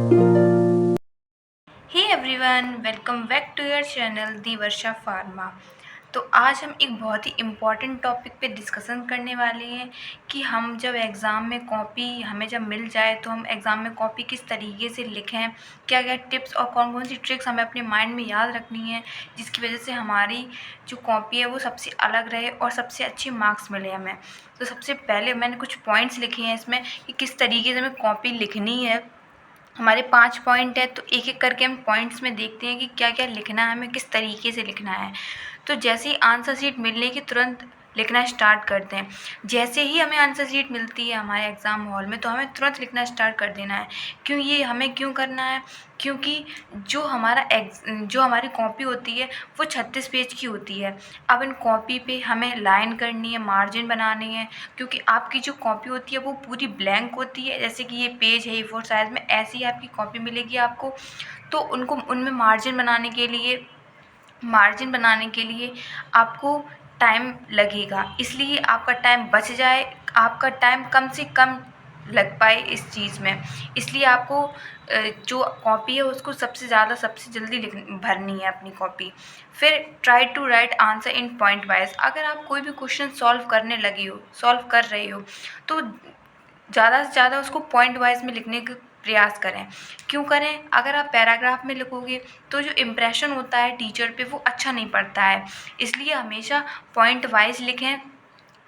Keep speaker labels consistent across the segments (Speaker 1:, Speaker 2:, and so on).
Speaker 1: Hey everyone, welcome back to your channel the Varsha pharma. तो आज हम एक बहुत ही इम्पॉर्टेंट टॉपिक पे डिस्कशन करने वाले हैं कि हम जब एग्ज़ाम में कॉपी हमें जब मिल जाए तो हम एग्ज़ाम में कॉपी किस तरीके से लिखें, क्या क्या टिप्स और कौन कौन सी ट्रिक्स हमें अपने माइंड में याद रखनी है जिसकी वजह से हमारी जो कॉपी है वो सबसे अलग रहे और सबसे अच्छे मार्क्स मिले हमें। तो सबसे पहले मैंने कुछ पॉइंट्स लिखे हैं इसमें कि किस तरीके से हमें कॉपी लिखनी है। हमारे 5 पॉइंट है, तो एक-एक करके हम पॉइंट्स में देखते हैं कि क्या-क्या लिखना है, हमें किस तरीके से लिखना है। तो जैसे ही आंसर शीट मिलने के तुरंत लिखना स्टार्ट करते हैं। जैसे ही हमें आंसर शीट मिलती है हमारे एग्ज़ाम हॉल में, तो हमें तुरंत लिखना स्टार्ट कर देना है। हमें क्यों करना है? क्योंकि जो हमारी कॉपी होती है वो 36 पेज की होती है। अब इन कॉपी पे हमें लाइन करनी है, मार्जिन बनाने हैं, क्योंकि आपकी जो कॉपी होती है वो पूरी ब्लैंक होती है। जैसे कि ये पेज है A4 साइज़ में, ऐसी ही आपकी कॉपी मिलेगी आपको। तो उनमें मार्जिन बनाने के लिए आपको टाइम लगेगा, इसलिए आपका टाइम कम से कम लग पाए इस चीज़ में। इसलिए आपको जो कॉपी है उसको सबसे जल्दी भरनी है अपनी कॉपी। फिर try to write answer in point wise. अगर आप कोई भी क्वेश्चन सॉल्व कर रहे हो तो ज़्यादा से ज़्यादा उसको पॉइंट वाइज में लिखने का प्रयास करें। क्यों करें? अगर आप पैराग्राफ में लिखोगे तो जो इम्प्रेशन होता है टीचर पे वो अच्छा नहीं पड़ता है। इसलिए हमेशा पॉइंट वाइज लिखें।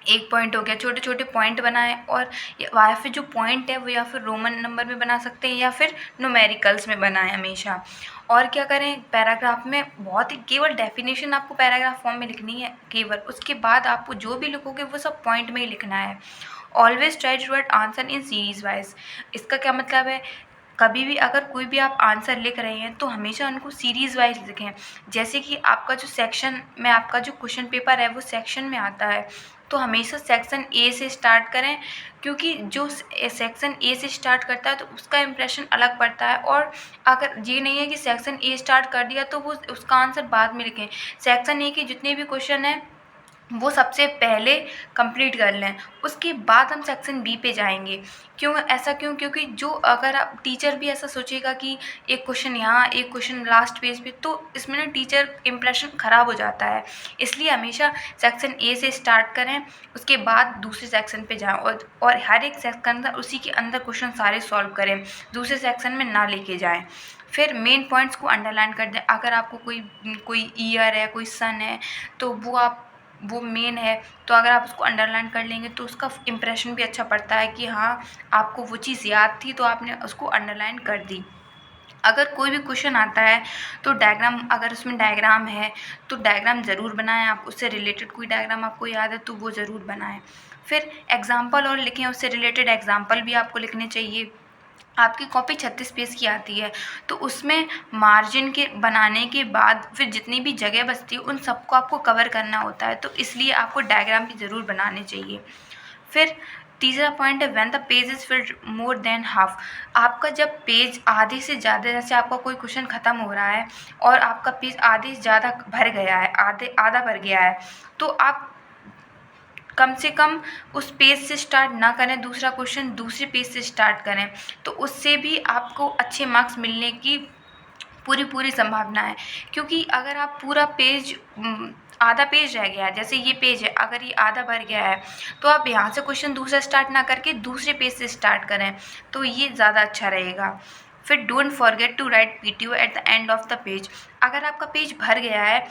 Speaker 1: एक पॉइंट हो गया, छोटे छोटे पॉइंट बनाएं और या फिर जो पॉइंट है वो या फिर रोमन नंबर में बना सकते हैं या फिर न्यूमेरिकल्स में बनाएं हमेशा। और क्या करें, पैराग्राफ में बहुत ही केवल डेफिनेशन आपको पैराग्राफ फॉर्म में लिखनी है केवल, उसके बाद आपको जो भी लिखोगे वो सब पॉइंट में ही लिखना है। Always try to write answer in series wise. इसका क्या मतलब है? कभी भी अगर कोई भी आप आंसर लिख रहे हैं तो हमेशा उनको सीरीज़ वाइज लिखें। जैसे कि आपका जो सेक्शन में आपका जो क्वेश्चन पेपर है वो सेक्शन में आता है, तो हमेशा सेक्शन ए से स्टार्ट करें, क्योंकि जो सेक्शन ए से स्टार्ट करता है तो उसका इम्प्रेशन अलग पड़ता है। और अगर ये नहीं है कि सेक्शन ए स्टार्ट कर दिया तो वो उसका आंसर बाद में लिखें। सेक्शन ए के जितने भी क्वेश्चन हैं वो सबसे पहले कंप्लीट कर लें, उसके बाद हम सेक्शन बी पे जाएंगे। क्योंकि जो अगर आप टीचर भी ऐसा सोचेगा कि एक क्वेश्चन यहाँ एक क्वेश्चन लास्ट पेज पे, तो इसमें ना टीचर इम्प्रेशन ख़राब हो जाता है। इसलिए हमेशा सेक्शन ए से स्टार्ट करें, उसके बाद दूसरे सेक्शन पे जाएं और हर एक सेक्शन का उसी के अंदर क्वेश्चन सारे सॉल्व करें, दूसरे सेक्शन में ना लेके जाएं। फिर मेन पॉइंट्स को अंडरलाइन कर दें। अगर आपको कोई ईयर है, कोई सन है, तो वो मेन है, तो अगर आप उसको अंडरलाइन कर लेंगे तो उसका इम्प्रेशन भी अच्छा पड़ता है कि हाँ, आपको वो चीज़ याद थी तो आपने उसको अंडरलाइन कर दी। अगर कोई भी क्वेश्चन आता है तो अगर उसमें डायग्राम है तो डायग्राम ज़रूर बनाएं। आप उससे रिलेटेड कोई डायग्राम आपको याद है तो वो ज़रूर बनाएं। फिर एग्ज़ाम्पल और लिखें, उससे रिलेटेड एग्ज़ाम्पल भी आपको लिखने चाहिए। आपकी कॉपी 36 पेज की आती है, तो उसमें मार्जिन के बनाने के बाद फिर जितनी भी जगह बचती है उन सबको आपको कवर करना होता है, तो इसलिए आपको डायग्राम भी ज़रूर बनाने चाहिए। फिर तीसरा पॉइंट है when the page is filled more than half. आपका जब पेज आधे से ज़्यादा, जैसे आपका कोई क्वेश्चन ख़त्म हो रहा है और आपका पेज आधे से ज़्यादा भर गया है, आधा भर गया है, तो आप कम से कम उस पेज से स्टार्ट ना करें, दूसरा क्वेश्चन दूसरे पेज से स्टार्ट करें, तो उससे भी आपको अच्छे मार्क्स मिलने की पूरी संभावना है। क्योंकि अगर आप पूरा पेज आधा पेज रह गया है, जैसे ये पेज है, अगर ये आधा भर गया है तो आप यहाँ से क्वेश्चन दूसरा स्टार्ट ना करके दूसरे पेज से स्टार्ट करें, तो ये ज़्यादा अच्छा रहेगा। फिर don't forget to write PTO at the end of the page. अगर आपका पेज भर गया है,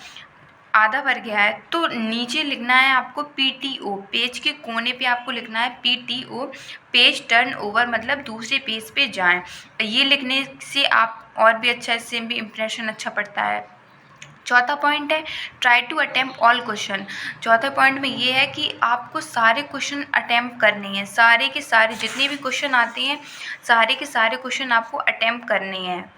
Speaker 1: आधा भर गया है, तो नीचे लिखना है आपको PTO, पेज के कोने पे आपको लिखना है PTO, पेज टर्न ओवर, मतलब दूसरे पेज पे जाएं। ये लिखने से आप और भी अच्छा, इससे भी इम्प्रेशन अच्छा पड़ता है। चौथा पॉइंट है try to attempt all question. चौथे पॉइंट में ये है कि आपको सारे क्वेश्चन अटेम्प्ट करने हैं, सारे के सारे जितने भी क्वेश्चन आते हैं सारे के सारे क्वेश्चन आपको अटेम्प्ट करने हैं।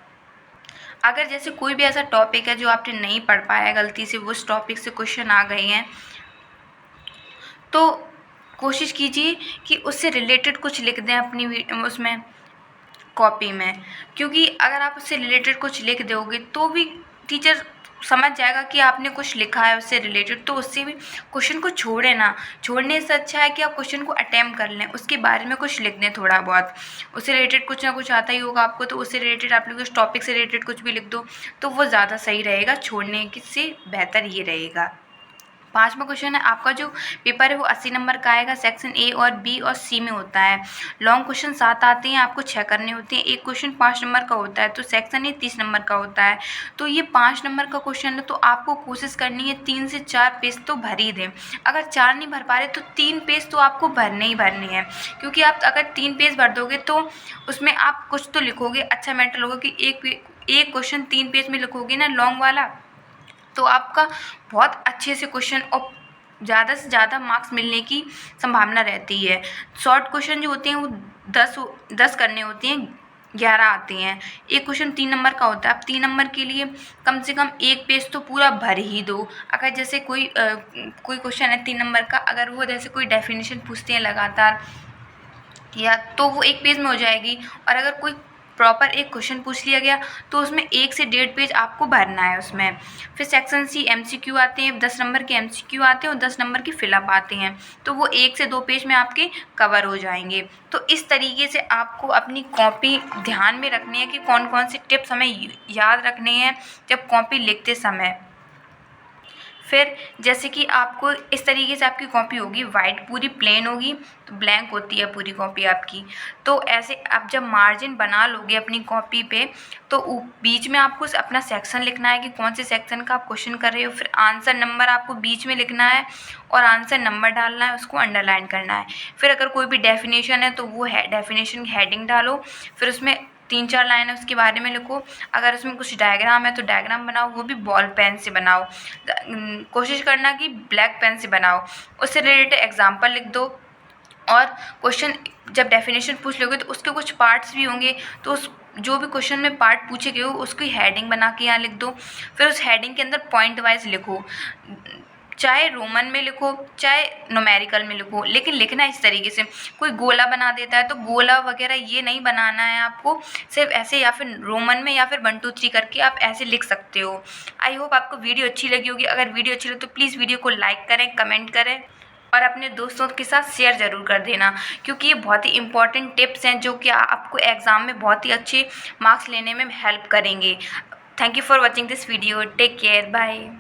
Speaker 1: अगर जैसे कोई भी ऐसा टॉपिक है जो आपने नहीं पढ़ पाया, गलती से उस टॉपिक से क्वेश्चन आ गए हैं, तो कोशिश कीजिए कि उससे रिलेटेड कुछ लिख दें अपनी उसमें कॉपी में। क्योंकि अगर आप उससे रिलेटेड कुछ लिख दोगे तो भी टीचर समझ जाएगा कि आपने कुछ लिखा है उससे रिलेटेड, तो उससे भी क्वेश्चन को छोड़े ना। छोड़ने से अच्छा है कि आप क्वेश्चन को अटेम्प्ट कर लें, उसके बारे में कुछ लिख दें थोड़ा बहुत, उससे रिलेटेड कुछ ना कुछ आता ही होगा आपको, तो उससे रिलेटेड आप लोग उस टॉपिक से रिलेटेड कुछ भी लिख दो, तो वो ज़्यादा सही रहेगा, छोड़ने की से बेहतर ये रहेगा। 5वां क्वेश्चन है, आपका जो पेपर है वो 80 नंबर का आएगा। सेक्शन ए और बी और सी में होता है। लॉन्ग क्वेश्चन 7 आते हैं, आपको 6 करने होते हैं। एक क्वेश्चन 5 नंबर का होता है, तो सेक्शन ए 30 नंबर का होता है। तो ये 5 नंबर का क्वेश्चन है, तो आपको कोशिश करनी है 3 से 4 पेज तो भर ही दें। अगर 4 नहीं भर पा रहे तो 3 पेज तो आपको भरने ही भरने हैं, क्योंकि आप अगर 3 पेज भर दोगे तो उसमें आप कुछ तो लिखोगे, अच्छा मैटर होगा कि एक क्वेश्चन 3 पेज में लिखोगे ना लॉन्ग वाला, तो आपका बहुत अच्छे से क्वेश्चन और ज़्यादा से ज़्यादा मार्क्स मिलने की संभावना रहती है। शॉर्ट क्वेश्चन जो होते हैं वो 10 करने होते हैं, 11 आते हैं। एक क्वेश्चन 3 नंबर का होता है, आप 3 नंबर के लिए कम से कम एक पेज तो पूरा भर ही दो। अगर जैसे कोई क्वेश्चन है 3 नंबर का, अगर वो जैसे कोई डेफिनेशन पूछते हैं लगातार, या तो वो एक पेज में हो जाएगी, और अगर कोई प्रॉपर एक क्वेश्चन पूछ लिया गया तो उसमें 1 से 1.5 पेज आपको भरना है उसमें। फिर सेक्शन सी एमसीक्यू आते हैं, 10 नंबर के एमसीक्यू आते हैं और 10 नंबर की फिलअप आते हैं, तो वो 1 से 2 पेज में आपके कवर हो जाएंगे। तो इस तरीके से आपको अपनी कॉपी ध्यान में रखनी है कि कौन कौन से टिप्स हमें याद रखने हैं जब कॉपी लिखते समय। फिर जैसे कि आपको इस तरीके से आपकी कॉपी होगी, वाइट पूरी प्लेन होगी, तो ब्लैंक होती है पूरी कॉपी आपकी। तो ऐसे आप जब मार्जिन बना लोगे अपनी कॉपी पे, तो बीच में आपको अपना सेक्शन लिखना है कि कौन से सेक्शन का आप क्वेश्चन कर रहे हो। फिर आंसर नंबर आपको बीच में लिखना है और आंसर नंबर डालना है, उसको अंडरलाइन करना है। फिर अगर कोई भी डेफिनेशन है तो वो है डेफिनेशन की हेडिंग डालो, फिर उसमें 3-4 लाइन है उसके बारे में लिखो। अगर उसमें कुछ डायग्राम है तो डायग्राम बनाओ, वो भी बॉल पेन से बनाओ, कोशिश करना कि ब्लैक पेन से बनाओ। उससे रिलेटेड एग्जाम्पल लिख दो, और क्वेश्चन जब डेफिनेशन पूछ लोगे तो उसके कुछ पार्ट्स भी होंगे, तो उस जो भी क्वेश्चन में पार्ट पूछे गए हो उसकी हेडिंग बना के यहाँ लिख दो। फिर उस हेडिंग के अंदर पॉइंट वाइज लिखो, चाहे रोमन में लिखो चाहे न्यूमेरिकल में लिखो, लेकिन लिखना इस तरीके से। कोई गोला बना देता है तो गोला वगैरह ये नहीं बनाना है आपको, सिर्फ ऐसे, या फिर रोमन में या फिर 1 2 3 करके आप ऐसे लिख सकते हो। आई होप आपको वीडियो अच्छी लगी होगी। अगर वीडियो अच्छी लगे तो प्लीज़ वीडियो को लाइक करें, कमेंट करें और अपने दोस्तों के साथ शेयर ज़रूर कर देना, क्योंकि ये बहुत ही इंपॉर्टेंट टिप्स हैं जो कि आपको एग्ज़ाम में बहुत ही अच्छे मार्क्स लेने में हेल्प करेंगे। Thank you for watching this video. Take care, bye.